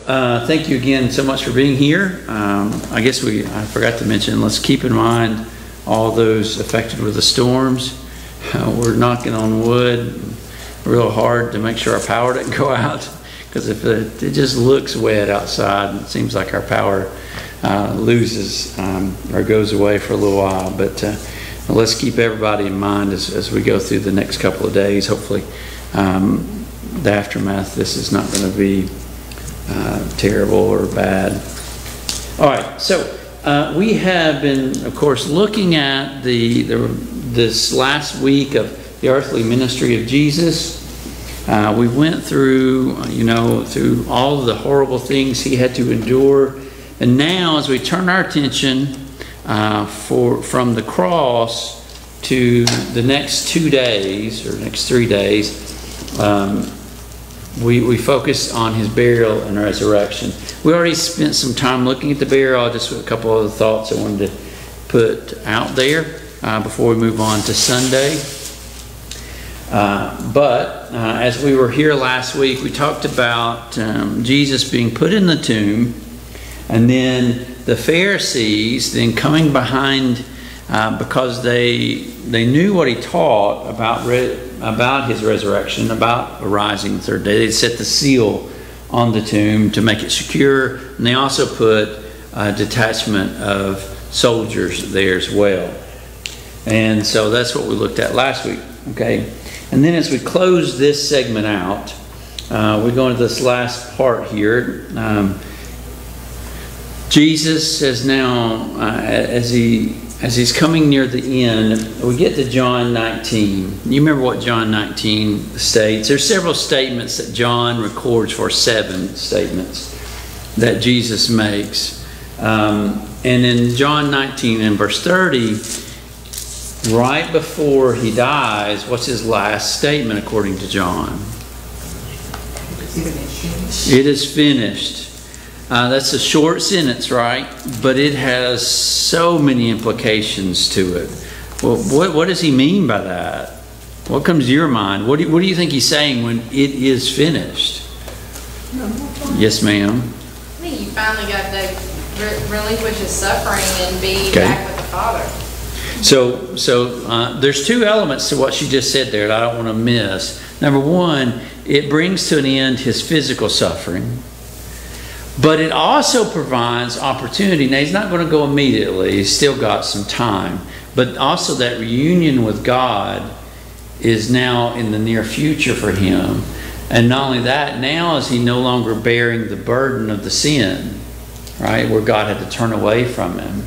thank you again so much for being here. I guess I forgot to mention, let's keep in mind all those affected with the storms. We're knocking on wood real hard to make sure our power doesn't go out, because if it just looks wet outside, it seems like our power loses or goes away for a little while. But let's keep everybody in mind as we go through the next couple of days. Hopefully the aftermath, this is not going to be terrible or bad. All right, so we have been, of course, looking at this last week of the earthly ministry of Jesus. We went through, through all of the horrible things he had to endure. And now, as we turn our attention from the cross to the next 2 days, or next 3 days, we focus on his burial and resurrection. We already spent some time looking at the burial. Just a couple other thoughts I wanted to put out there before we move on to Sunday. But as we were here last week, we talked about Jesus being put in the tomb, and then the Pharisees then coming behind because they knew what he taught about his resurrection, about a rising third day. They set the seal on the tomb to make it secure, and they also put a detachment of soldiers there as well. And so that's what we looked at last week. Okay, and then as we close this segment out, we go into this last part here. Jesus says now, as he's coming near the end, we get to John 19. You remember what John 19 states? There's several statements that John records for, 7 statements that Jesus makes. And in John 19 and verse 30, right before he dies, what's his last statement according to John? It is finished. That's a short sentence, right? But it has so many implications to it. Well, what does he mean by that? What comes to your mind? What do you think he's saying when it is finished? Yes, ma'am. I think you finally got to relinquish his suffering and be back with the Father. So there's 2 elements to what she just said there that I don't want to miss. Number one, it brings to an end his physical suffering. But it also provides opportunity. Now, he's not going to go immediately. He's still got some time. But also that reunion with God is now in the near future for him. And not only that, now is he no longer bearing the burden of the sin, right, where God had to turn away from him.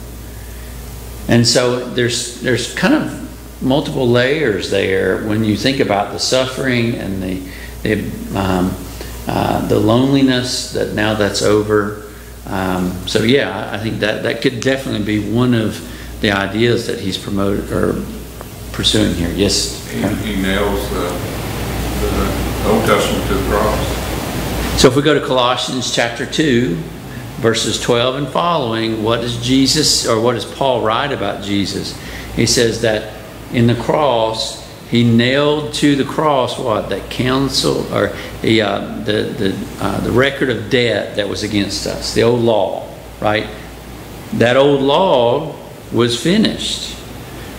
And so there's kind of multiple layers there when you think about the suffering and the loneliness that now that's over. So yeah, I think that could definitely be one of the ideas that he's promoted or pursuing here. Yes? He nails the Old Testament to the cross. So if we go to Colossians chapter 2, verses 12 and following, what does Paul write about Jesus? He says that in the cross, he nailed to the cross what? That counsel, or the record of debt that was against us, the old law, right? That old law was finished.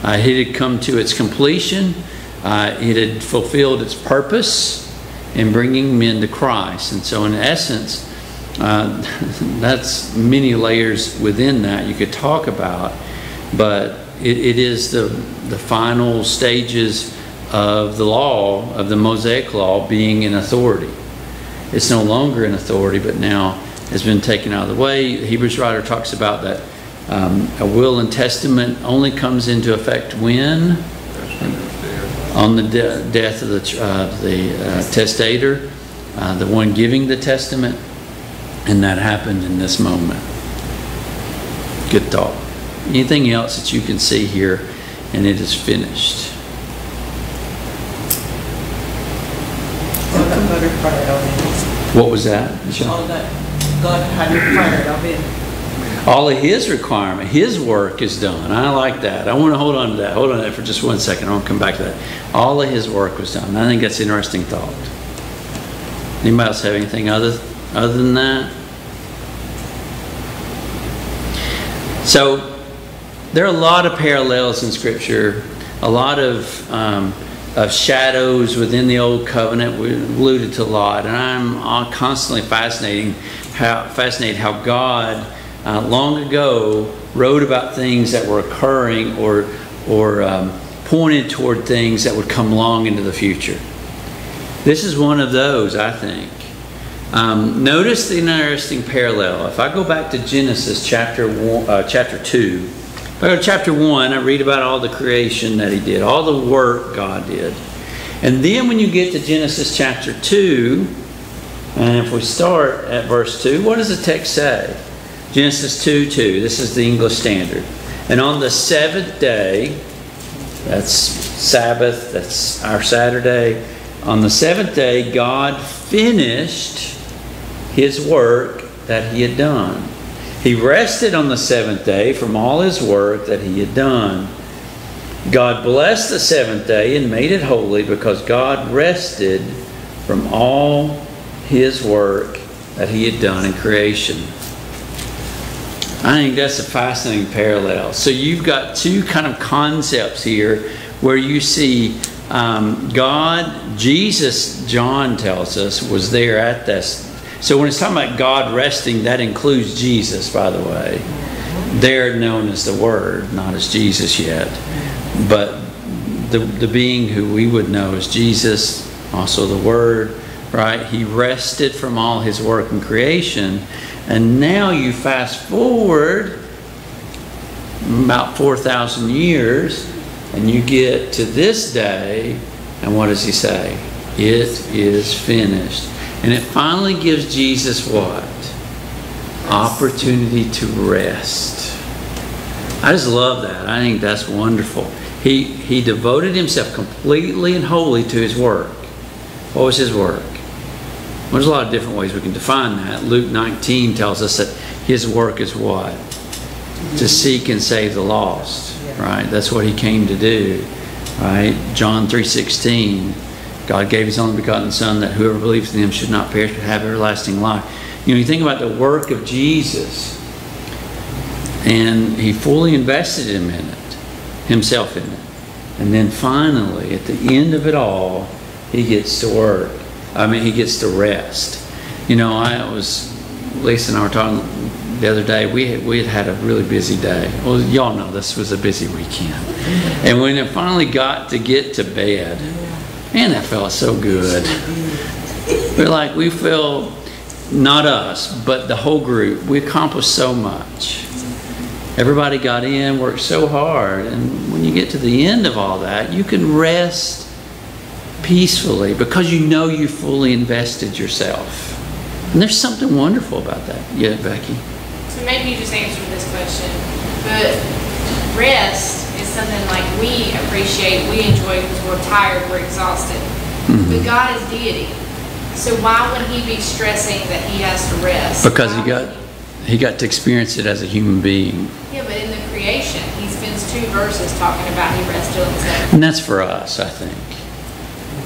It had come to its completion. It had fulfilled its purpose in bringing men to Christ. And so in essence, that's many layers within that you could talk about, but it is the final stages of the law, of the Mosaic law, being in authority. It's no longer in authority, but now has been taken out of the way. The Hebrews writer talks about that a will and testament only comes into effect when? On the death of the testator, the one giving the testament, and that happened in this moment. Good thought. Anything else that you can see here, and it is finished? What was that? All that God had required of him. All of his requirement, his work is done. I like that. I want to hold on to that. Hold on to that for just 1 second. I want to come back to that. All of his work was done. I think that's an interesting thought. Anybody else have anything other than that? So there are a lot of parallels in Scripture, a lot of shadows within the Old Covenant. We alluded to a lot, and I'm constantly fascinated how God long ago wrote about things that were occurring or pointed toward things that would come along into the future. This is one of those, I think. Notice the interesting parallel. If I go back to Genesis chapter 2, if I go to chapter 1, I read about all the creation that He did, all the work God did. And then when you get to Genesis chapter 2, and if we start at verse 2, what does the text say? Genesis 2:2. This is the English Standard. And on the seventh day, that's Sabbath, that's our Saturday. On the seventh day, God finished His work that He had done. He rested on the seventh day from all His work that He had done. God blessed the seventh day and made it holy because God rested from all His work that He had done in creation. I think that's a fascinating parallel. So you've got two kind of concepts here where you see God, Jesus, John tells us, was there at this. So when it's talking about God resting, that includes Jesus, by the way. They're known as the Word, not as Jesus yet. But the being who we would know as Jesus, also the Word, right? He rested from all His work in creation. And now you fast forward about 4,000 years, and you get to this day, and what does He say? It is finished. And it finally gives Jesus what? Opportunity to rest. I just love that. I think that's wonderful. He devoted Himself completely and wholly to His work. What was His work? Well, there's a lot of different ways we can define that. Luke 19 tells us that His work is what? To seek and save the lost. Right? That's what He came to do. Right? John 3:16. God gave His only begotten Son that whoever believes in Him should not perish but have everlasting life. You know, you think about the work of Jesus, and He fully invested Himself in it. And then finally, at the end of it all, He gets to work. He gets to rest. You know, Lisa and I were talking the other day, we had a really busy day. Well, y'all know this was a busy weekend. And when it finally got to get to bed, man, that felt so good. We feel, not us, but the whole group, we accomplished so much. Everybody got in, worked so hard, and when you get to the end of all that, you can rest peacefully because you know you fully invested yourself. And there's something wonderful about that. Yeah, Becky? So maybe you just answered this question, but rest is something like we appreciate, we enjoy because we're tired, we're exhausted. Mm-hmm. But God is deity. So why would He be stressing that He has to rest? Because he got to experience it as a human being. Yeah, but in the creation, He spends 2 verses talking about He rested on the seventh. And that's for us, I think.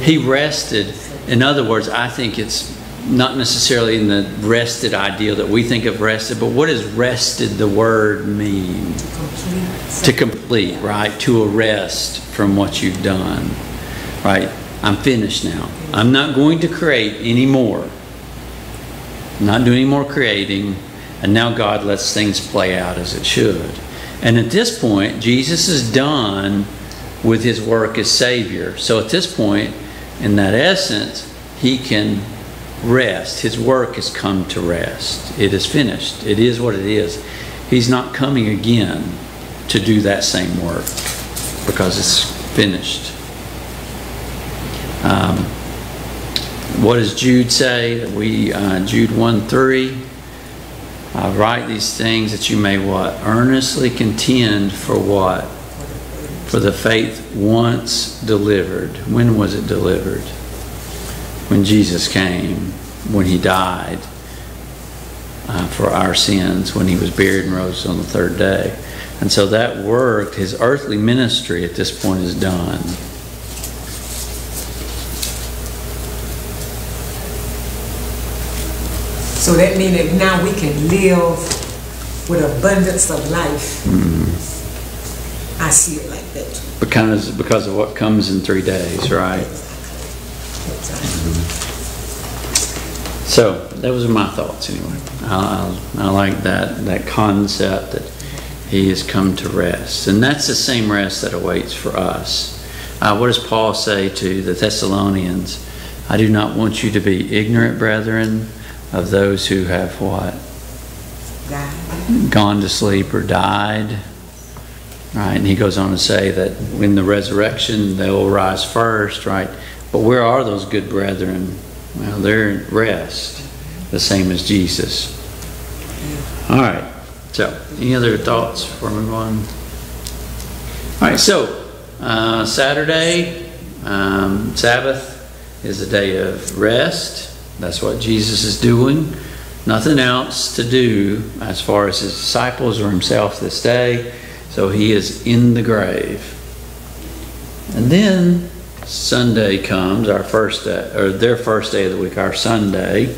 He rested. In other words, I think it's not necessarily in the rested ideal that we think of rested, but what does rested, the word, mean? To complete, right? To arrest from what you've done, right? I'm finished now. I'm not going to create anymore. I'm not doing any more creating. And now God lets things play out as it should. And at this point, Jesus is done with His work as Savior. So at this point, in that essence, He can rest. His work has come to rest. It is finished. It is what it is. He's not coming again to do that same work because it's finished. What does Jude say? Jude 1:3. I write these things that you may what? Earnestly contend for what? For the faith once delivered. When was it delivered? When Jesus came, when He died for our sins, when He was buried and rose on the 3rd day. And so that work, His earthly ministry at this point is done. So that means that now we can live with abundance of life. I see it like that. Because of what comes in 3 days, right? So those are my thoughts anyway. I like that concept that he has come to rest. And that's the same rest that awaits for us. What does Paul say to the Thessalonians? I do not want you to be ignorant, brethren, of those who have what? Gone to sleep or died. Right? And he goes on to say that in the resurrection they'll rise first, right? But where are those good brethren? Well, they're in rest, the same as Jesus. All right. So, any other thoughts before we move on? All right. So, Saturday, Sabbath, is a day of rest. That's what Jesus is doing. Nothing else to do as far as his disciples or himself this day. So he is in the grave. And then Sunday comes, our first day, or their first day of the week, our Sunday.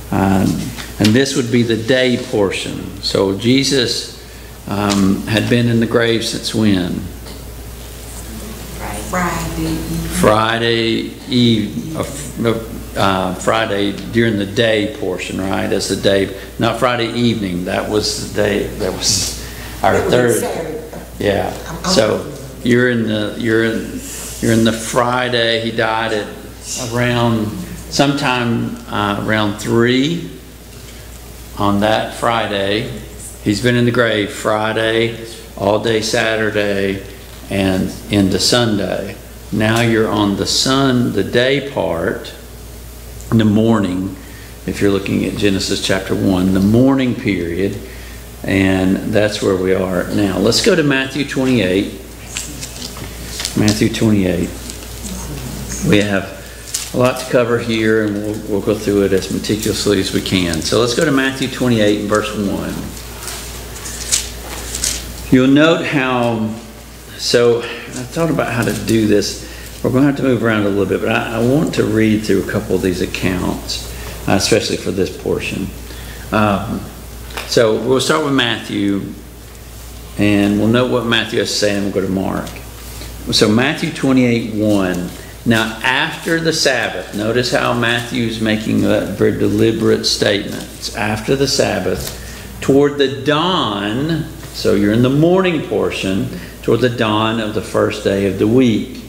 And this would be the day portion. So Jesus had been in the grave since when? Friday during the day portion, right? That's the day, not Friday evening. That was the day. That was our third. Yeah. So you're in the Friday. He died at sometime around 3 on that Friday. He's been in the grave Friday, all day Saturday, and into Sunday. Now you're on the day part, in the morning, if you're looking at Genesis chapter 1, the morning period, and that's where we are now. Let's go to Matthew 28. Matthew 28. We have a lot to cover here, and we'll go through it as meticulously as we can. So let's go to Matthew 28 and verse 1. You'll note how, so I thought about how to do this. We're going to have to move around a little bit, but I want to read through a couple of these accounts, especially for this portion. So we'll start with Matthew, and we'll note what Matthew has to say, and we'll go to Mark. So Matthew 28:1. Now after the Sabbath, notice how Matthew's making a very deliberate statement. It's after the Sabbath, toward the dawn, so you're in the morning portion, toward the dawn of the first day of the week.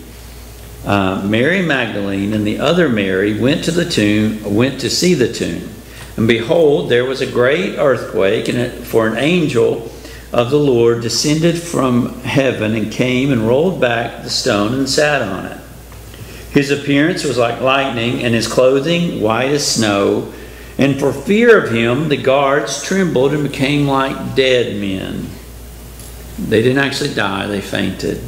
Mary Magdalene and the other Mary went to see the tomb. And behold, there was a great earthquake, for an angel of the Lord descended from heaven and came and rolled back the stone and sat on it. His appearance was like lightning, and his clothing white as snow. And for fear of him, the guards trembled and became like dead men. They didn't actually die, they fainted.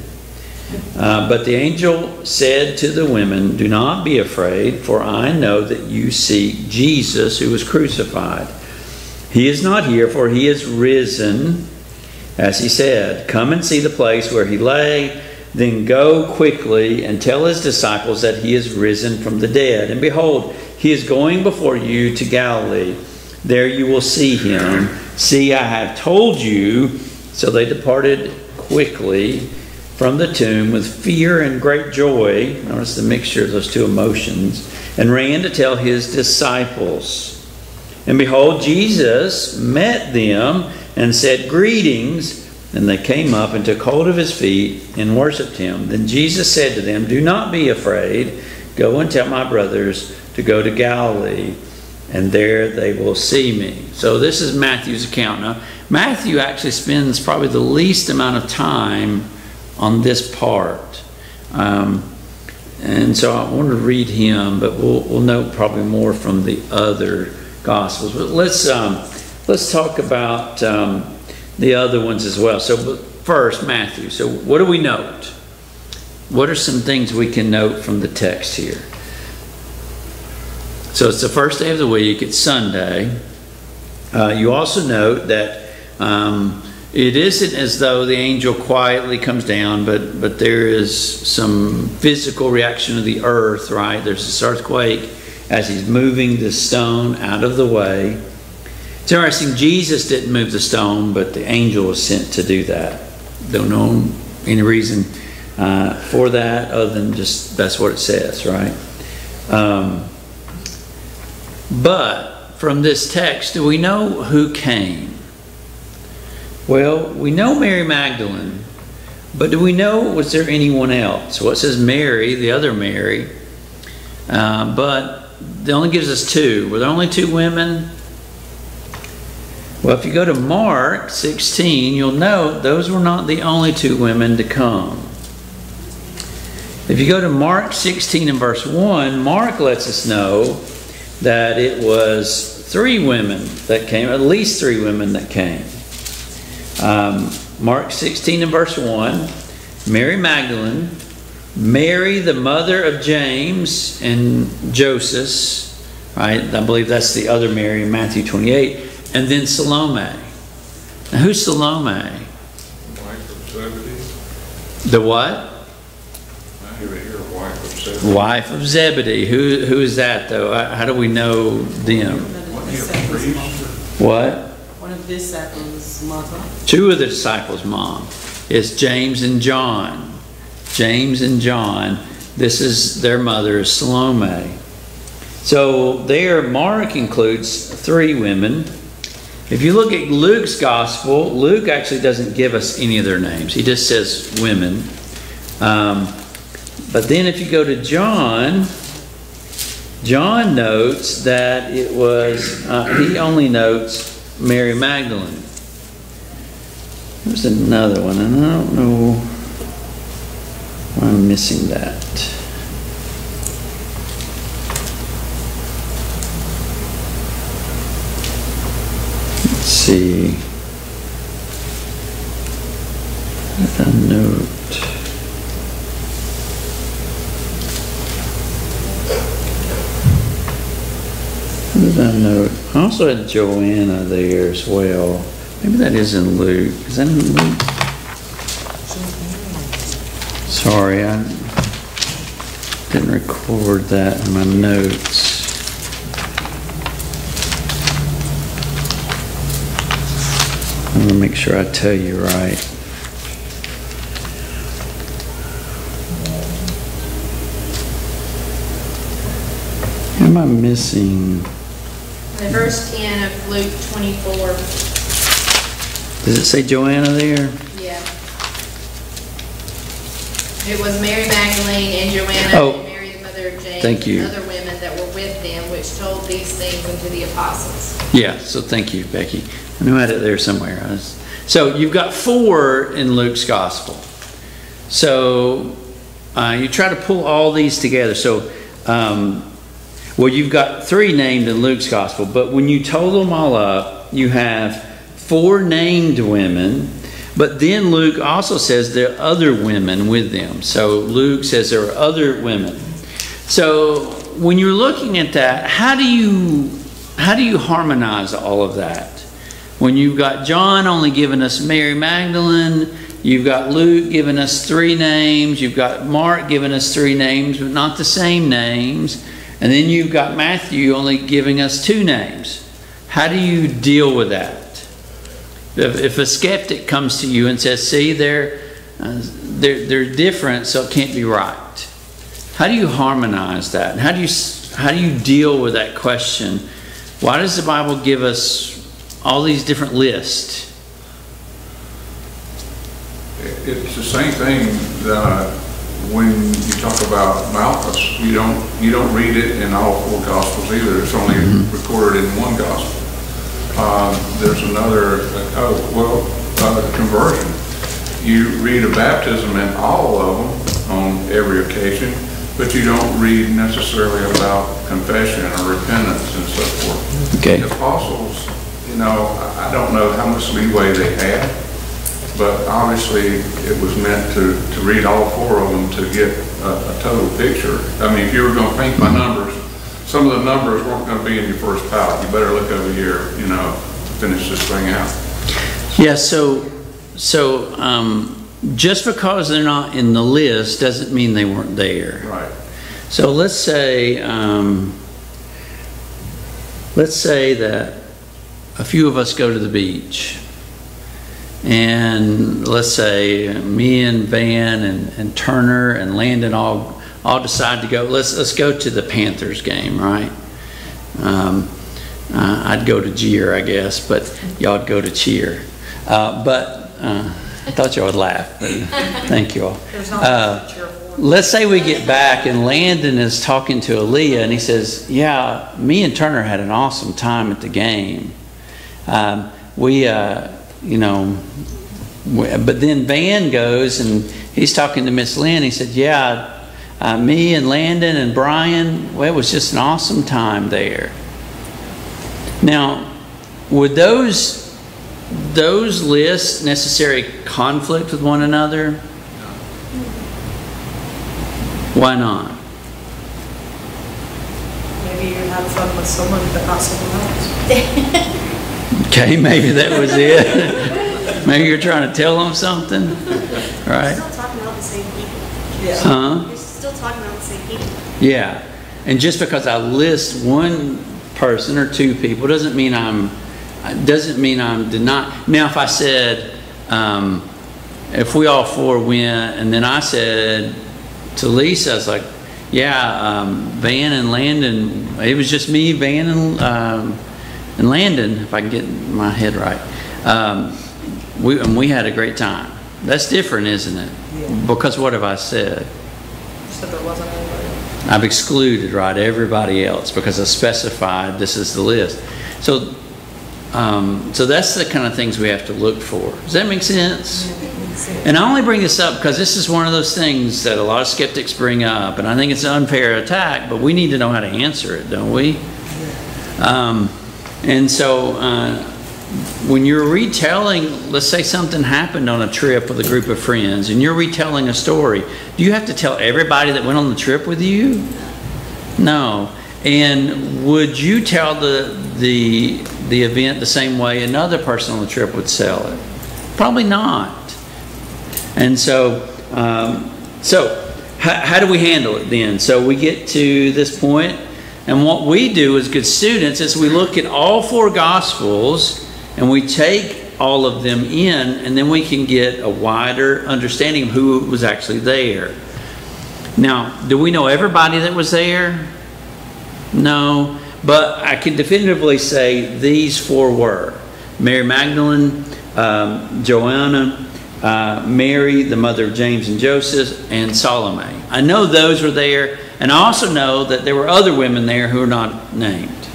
But the angel said to the women, do not be afraid, for I know that you seek Jesus who was crucified. He is not here, for he is risen, as he said. Come and see the place where he lay. Then go quickly and tell his disciples that he is risen from the dead. And behold, he is going before you to Galilee. There you will see him. See, I have told you. So they departed quickly from the tomb with fear and great joy. Notice the mixture of those two emotions. And ran to tell his disciples. And behold, Jesus met them and said, greetings. And they came up and took hold of his feet and worshipped him. Then Jesus said to them, do not be afraid. Go and tell my brothers to go to Galilee, and there they will see me. So this is Matthew's account. Now, Matthew actually spends probably the least amount of time on this part. And so I want to read him, but we'll note probably more from the other Gospels. But let's talk about the other ones as well. So first, Matthew. So what do we note? What are some things we can note from the text here? So it's the first day of the week. It's Sunday. You also note that it isn't as though the angel quietly comes down, but there is some physical reaction of the earth, right? There's this earthquake as he's moving the stone out of the way. It's interesting, Jesus didn't move the stone, but the angel was sent to do that. Don't know any reason for that other than just that's what it says, right? But from this text, do we know who came? Well, we know Mary Magdalene, but do we know, was there anyone else? Well, it says Mary, the other Mary, but it only gives us two. Were there only two women? Well, if you go to Mark 16, you'll note those were not the only two women to come. If you go to Mark 16 and verse 1, Mark lets us know that it was three women that came, at least three women that came. Mark 16 and verse 1, Mary Magdalene, Mary the mother of James and Joseph, right? I believe that's the other Mary in Matthew 28. And then Salome. Now, who's Salome? Wife of Zebedee. The what? I hear wife of Zebedee. Wife of Zebedee. Who is that, though? How do we know them? What? One of the disciples' mother. Two of the disciples' mom. It's James and John. James and John. This is their mother, Salome. So there, Mark includes three women. If you look at Luke's gospel, Luke actually doesn't give us any of their names. He just says women. But then if you go to John, John notes that it was, he only notes Mary Magdalene. There's another one, and I don't know why I'm missing that. Let's see. What did I note? What did I note? I also had Joanna there as well. Maybe that is in Luke. Is that in Luke? Sorry, I didn't record that in my notes. I want to make sure I tell you right. What am I missing? In verse 10 of Luke 24. Does it say Joanna there? Yeah. It was Mary Magdalene and Joanna and Mary the mother of James thank you. and other women that were with them, which told these things unto the apostles. Yeah, so thank you, Becky. I knew I had it there somewhere. So you've got four in Luke's gospel. So you try to pull all these together. So, well, you've got three named in Luke's gospel, but when you total them all up, you have four named women, but then Luke also says there are other women with them. So Luke says there are other women. So when you're looking at that, how do you harmonize all of that? When you've got John only giving us Mary Magdalene, you've got Luke giving us three names, you've got Mark giving us three names, but not the same names, and then you've got Matthew only giving us two names. How do you deal with that? If a skeptic comes to you and says, see, they're different, so it can't be right. How do you harmonize that? How do you deal with that question? Why does the Bible give us all these different lists? It's the same thing that when you talk about Malchus, you don't read it in all four Gospels either. It's only recorded in one Gospel. There's another, conversion. You read a baptism in all of them on every occasion, but you don't read necessarily about confession or repentance and so forth. Okay. The apostles, I don't know how much leeway they had, but obviously it was meant to read all four of them to get a total picture. I mean, if you were going to paint by numbers, some of the numbers weren't going to be in your first palette. You better look over here, finish this thing out. Yeah, so just because they're not in the list doesn't mean they weren't there. Right. So let's say that a few of us go to the beach, and let's say me and Van and Turner and Landon all decide to go. Let's go to the Panthers game, right? I'd go to jeer, I guess, but y'all'd go to cheer. I thought y'all would laugh, but thank you all. Let's say we get back and Landon is talking to Aaliyah and he says, yeah, me and Turner had an awesome time at the game. But then Van goes and he's talking to Miss Lynn. He said, yeah, me and Landon and Brian, well, it was just an awesome time there. Now, would those lists necessarily conflict with one another? Why not? Maybe you had fun with someone but not someone else. Okay, maybe that was it. Maybe you're trying to tell them something, right? You're still talking about the same people. Yeah. Huh? You're still talking about the same people. Yeah, and just because I list one person or two people doesn't mean I'm denying. Now, if I said, if we all four went, and then I said to Lisa, I was like, yeah, Van and Landon, it was just me, Van and Landon, if I can get my head right. We had a great time. That's different, isn't it? Yeah. Because what have I said? You said there wasn't anybody else. I've excluded, right, everybody else because I specified this is the list. So that's the kind of things we have to look for. Does that make sense? And I only bring this up because this is one of those things that a lot of skeptics bring up, and I think it's an unfair attack, but we need to know how to answer it, don't we? And so when you're retelling, let's say something happened on a trip with a group of friends, and you're retelling a story, do you have to tell everybody that went on the trip with you? No. And would you tell the event the same way another person on the trip would tell it? Probably not. And so, how do we handle it then? So we get to this point, and what we do as good students is we look at all four Gospels and we take all of them in, and then we can get a wider understanding of who was actually there. Now, do we know everybody that was there? No, but I can definitively say these four were: Mary Magdalene, Joanna, Mary, the mother of James and Joseph, and Salome. I know those were there, and I also know that there were other women there who are not named.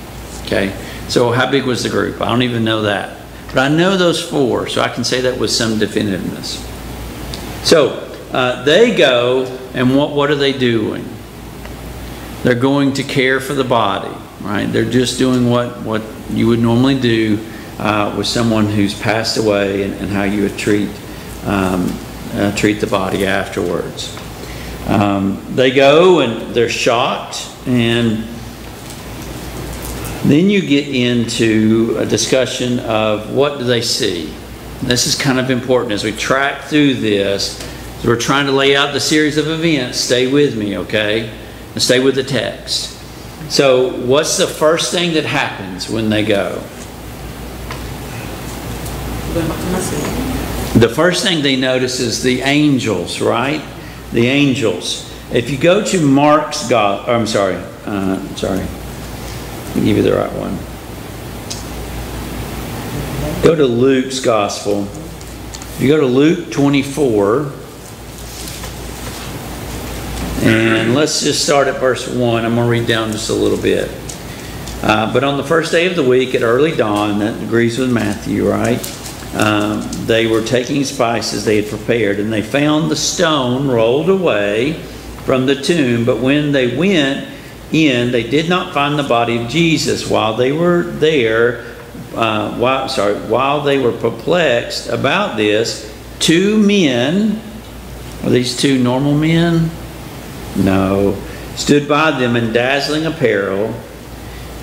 Okay, so how big was the group? I don't even know that. But I know those four, so I can say that with some definitiveness. So they go, and what are they doing? They're going to care for the body, right? They're just doing what you would normally do with someone who's passed away, and how you would treat the body afterwards. They go and they're shocked, and then you get into a discussion of what do they see. This is kind of important as we track through this. So we're trying to lay out the series of events. Stay with me, okay? And stay with the text. So what's the first thing that happens when they go? The first thing they notice is the angels, right? The angels. If you go to Mark's Gospel, I'm sorry, let me give you the right one. Go to Luke's Gospel. If you go to Luke 24, and let's just start at verse 1. I'm going to read down just a little bit. But on the first day of the week at early dawn, that agrees with Matthew, right? They were taking spices they had prepared, and they found the stone rolled away from the tomb. But when they went in, they did not find the body of Jesus. While they were there, while they were perplexed about this, two men, are these two normal men? No, stood by them in dazzling apparel.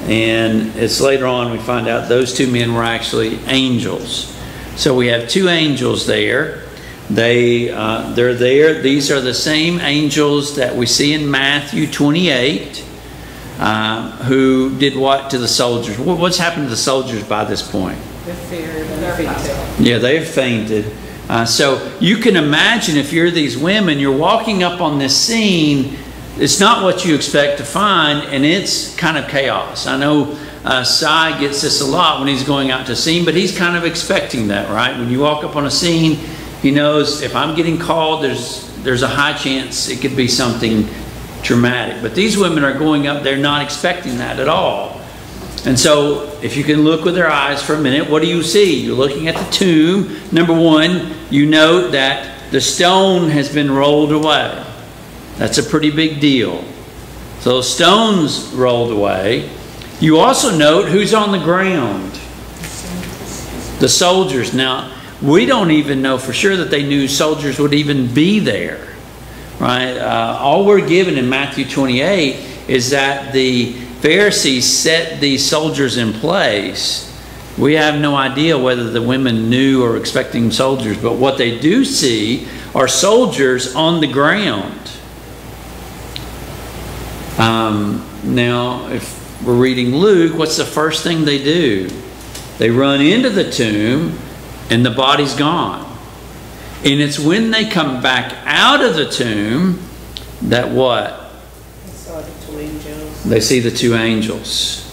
And it's later on we find out those two men were actually angels. So we have two angels there. They're there. These are the same angels that we see in Matthew 28. who did what to the soldiers? What's happened to the soldiers by this point? They're feared and they're fainted. Yeah, they've fainted. So you can imagine if you're these women, you're walking up on this scene, it's not what you expect to find, and it's kind of chaos. I know Cy gets this a lot when he's going out to scene, but he's kind of expecting that, right? When you walk up on a scene, he knows if I'm getting called, there's a high chance it could be something traumatic. But these women are going up there not expecting that at all. And so if you can look with their eyes for a minute, what do you see? You're looking at the tomb. Number one, you note that the stone has been rolled away. That's a pretty big deal. So those stones rolled away. You also note who's on the ground. The soldiers. Now, we don't even know for sure that they knew soldiers would even be there. Right? All we're given in Matthew 28 is that the Pharisees set these soldiers in place. We have no idea whether the women knew or expecting soldiers, but what they do see are soldiers on the ground. Now, if we're reading Luke, what's the first thing they do? They run into the tomb and the body's gone. And it's when they come back out of the tomb that what? They saw the 2 angels. They see the 2 angels.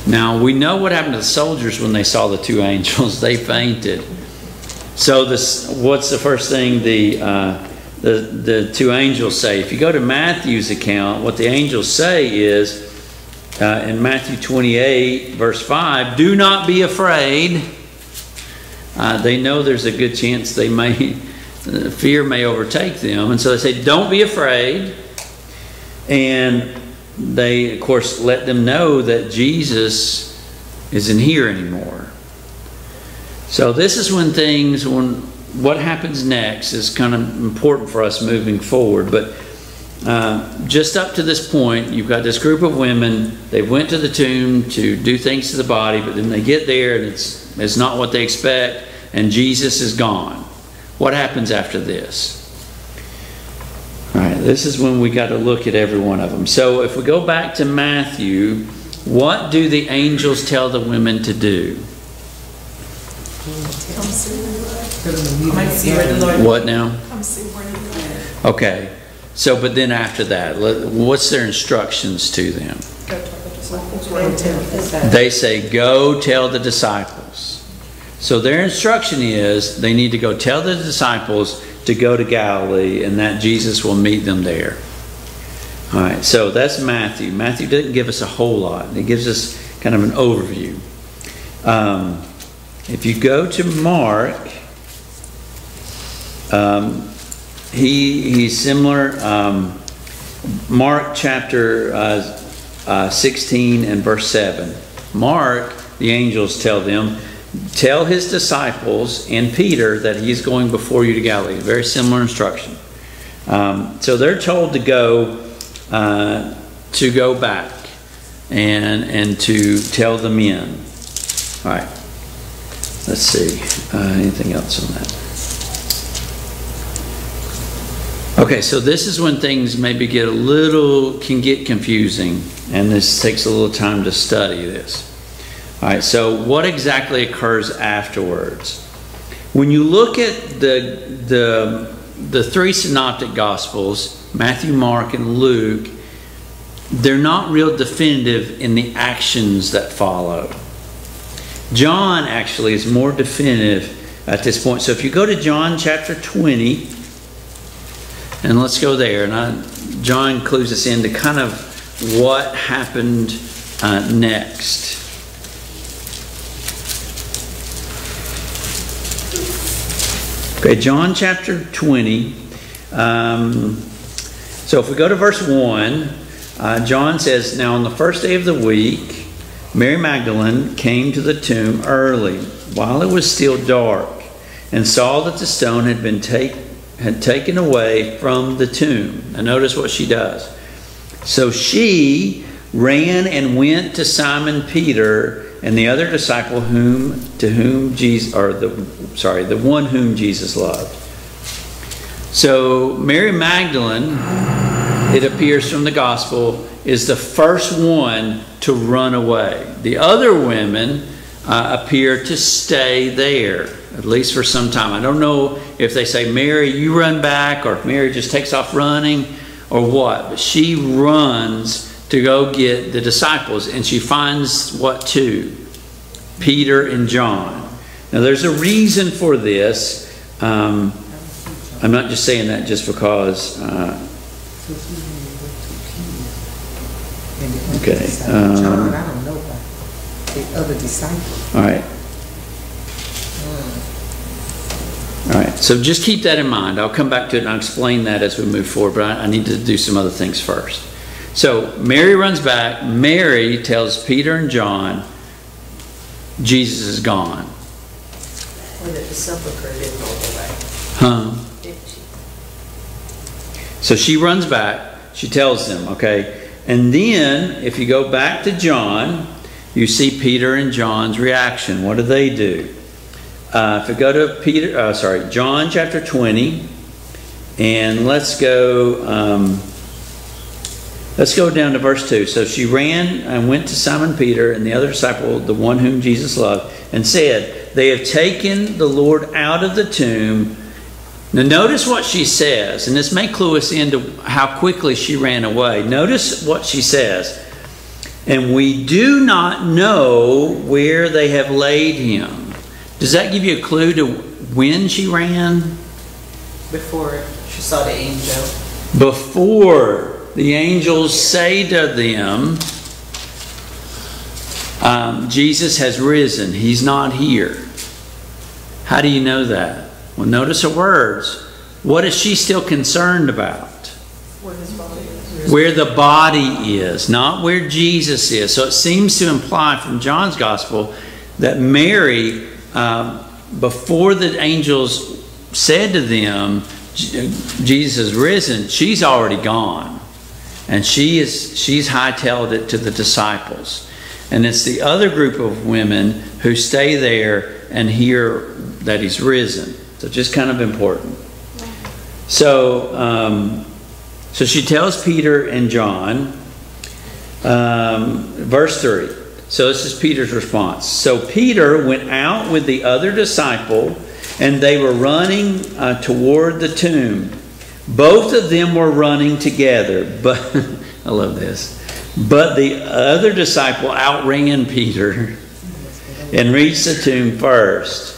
Now, we know what happened to the soldiers when they saw the 2 angels. They fainted. So what's the first thing the 2 angels say? If you go to Matthew's account, what the angels say is, in Matthew 28, verse 5, do not be afraid. They know there's a good chance fear may overtake them. And so they say, don't be afraid. And they, of course, let them know that Jesus isn't here anymore. So this is when what happens next is kind of important for us moving forward. But just up to this point, you've got this group of women. They went to the tomb to do things to the body, but then they get there and it's not what they expect, and Jesus is gone. What happens after this? All right, this is when we got to look at every one of them. So if we go back to Matthew, what do the angels tell the women to do? Come see where the Lord. What now? Come see where the Lord. Okay. So, but then after that, what's their instructions to them? Go tell the disciples. They say, go tell the disciples. So their instruction is they need to go tell the disciples to go to Galilee and that Jesus will meet them there. All right, so that's Matthew. Matthew doesn't give us a whole lot. It gives us kind of an overview. If you go to Mark, he's similar. Mark chapter 16 and verse 7. Mark, the angels tell them, tell his disciples and Peter that he's going before you to Galilee. Very similar instruction. So they're told to go back and to tell the men. All right. Let's see. Anything else on that? Okay, so this is when things maybe can get confusing, and this takes a little time to study this. All right, so what exactly occurs afterwards? When you look at the 3 synoptic gospels, Matthew, Mark, and Luke, they're not real definitive in the actions that follow. John actually is more definitive at this point. So if you go to John chapter 20, and let's go there. And John clues us into kind of what happened next. Okay, John chapter 20. So if we go to verse 1, John says, now on the first day of the week, Mary Magdalene came to the tomb early, while it was still dark, and saw that the stone had been taken away from the tomb. And notice what she does. So she ran and went to Simon Peter and the other disciple the one whom Jesus loved. So Mary Magdalene it appears from the gospel, is the first one to run away. The other women appear to stay there, at least for some time. I don't know if they say, Mary, you run back, or if Mary just takes off running, or what. But she runs to go get the disciples, and she finds what two? Peter and John. Now there's a reason for this. I'm not just saying that just because. Okay. John, I don't know about the other disciples. All right. All right. So just keep that in mind. I'll come back to it and I'll explain that as we move forward, but I need to do some other things first. So Mary runs back. Mary tells Peter and John, Jesus is gone. Or that the sepulchre didn't go away. Huh? Didn't she? So she runs back. She tells them, okay. And then, if you go back to John, you see Peter and John's reaction. What do? If we go to John chapter 20, and let's go down to verse 2. So she ran and went to Simon Peter and the other disciple, the one whom Jesus loved, and said, "They have taken the Lord out of the tomb." Now notice what she says, and this may clue us into how quickly she ran away. Notice what she says. "And we do not know where they have laid him." Does that give you a clue to when she ran? Before she saw the angel. Before the angels say to them, Jesus has risen. He's not here. How do you know that? Well, notice her words. What is she still concerned about? Where his body is. Where the body is, not where Jesus is. So it seems to imply from John's gospel that Mary, before the angels said to them, Jesus is risen, she's already gone. And she's hightailed it to the disciples. And it's the other group of women who stay there and hear that he's risen. So just kind of important. So, so she tells Peter and John, verse 3. So this is Peter's response. "So Peter went out with the other disciple, and they were running toward the tomb. Both of them were running together." But I love this. "But the other disciple outran Peter and reached the tomb first."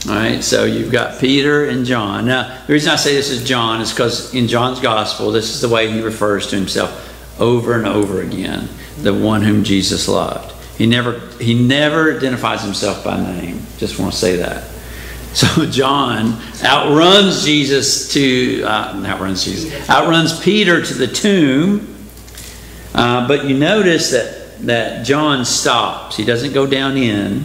All right, so you've got Peter and John. Now, the reason I say this is John is because in John's gospel, this is the way he refers to himself over and over again, the one whom Jesus loved. He never identifies himself by name. Just want to say that. So John outruns Peter to the tomb. But you notice that John stops. He doesn't go down in.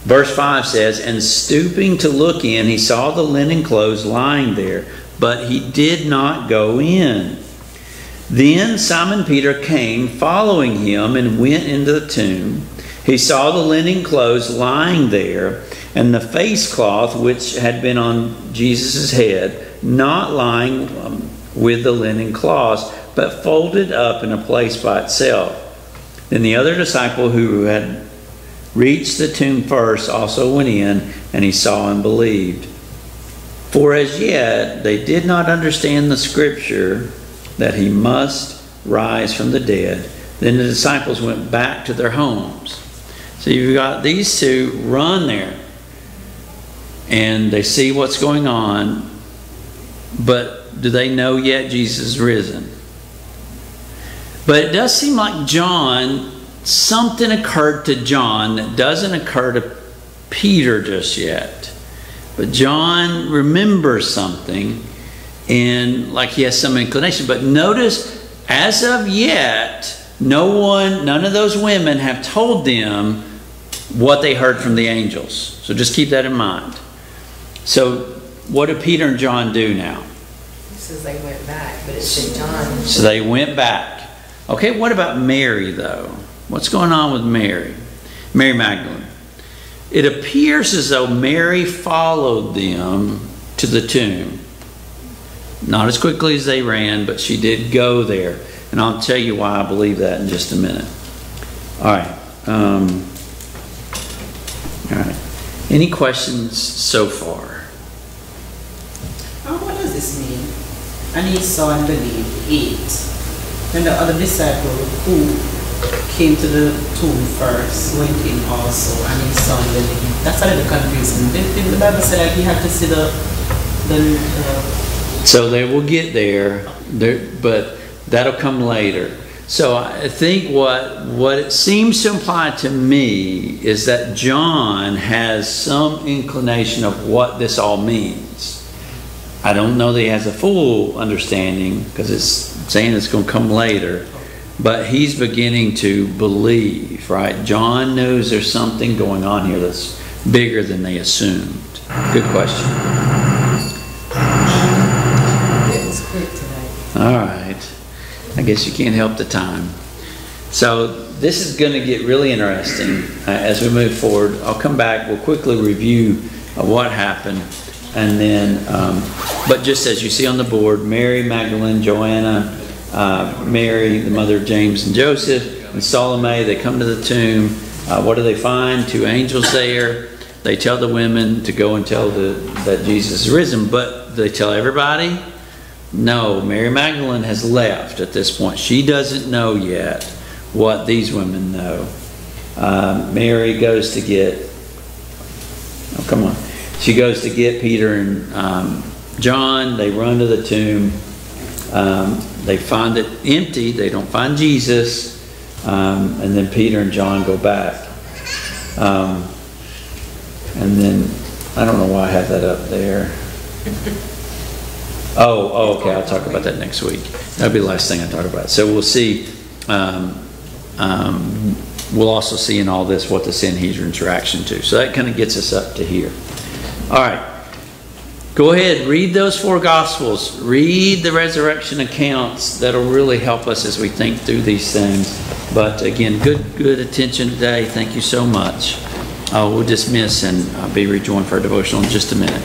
Verse 5 says, "And stooping to look in, he saw the linen clothes lying there, but he did not go in. Then Simon Peter came, following him, and went into the tomb. He saw the linen clothes lying there, and the face cloth which had been on Jesus' head, not lying with the linen cloths, but folded up in a place by itself. Then the other disciple who had reached the tomb first also went in, and he saw and believed. For as yet they did not understand the scripture that he must rise from the dead. Then the disciples went back to their homes." So you've got these two run there, and they see what's going on, but do they know yet Jesus is risen? But it does seem like something occurred to John that doesn't occur to Peter just yet. But John remembers something, and like he has some inclination. But notice, as of yet, none of those women have told them what they heard from the angels. So just keep that in mind. So what do Peter and John do now? It says they went back, but it said John. So they went back. Okay, what about Mary, though? What's going on with Mary? Mary Magdalene. It appears as though Mary followed them to the tomb. Not as quickly as they ran, but she did go there. And I'll tell you why I believe that in just a minute. All right. All right. Any questions so far? What does this mean? And he saw and believed, 8. When the other disciple who came to the tomb first went in also, and he saw and believed. That's a little confusing. Didn't the Bible say that he had to see the So they will get there, but that'll come later. So I think what it seems to imply to me is that John has some inclination of what this all means. I don't know that he has a full understanding because it's saying it's going to come later, but he's beginning to believe, right? John knows there's something going on here that's bigger than they assumed. Good question. It was quick tonight. All right. I guess you can't help the time. So this is going to get really interesting as we move forward. I'll come back. We'll quickly review what happened. And then, but just as you see on the board, Mary Magdalene, Joanna, Mary, the mother of James and Joseph, and Salome, they come to the tomb. What do they find? 2 angels there. They tell the women to go and tell that Jesus is risen, but they tell everybody? No, Mary Magdalene has left at this point. She doesn't know yet what these women know. Mary goes to get, oh, come on. She goes to get Peter and John. They run to the tomb. They find it empty. They don't find Jesus. And then Peter and John go back. And then, I don't know why I have that up there. Oh, okay. I'll talk about that next week. That'll be the last thing I talk about. So we'll see. We'll also see in all this what the Sanhedrin's reaction to. So that kind of gets us up to here. All right. Go ahead. Read those 4 Gospels. Read the resurrection accounts. That'll really help us as we think through these things. But again, good attention today. Thank you so much. We'll dismiss and be rejoined for our devotional in just a minute.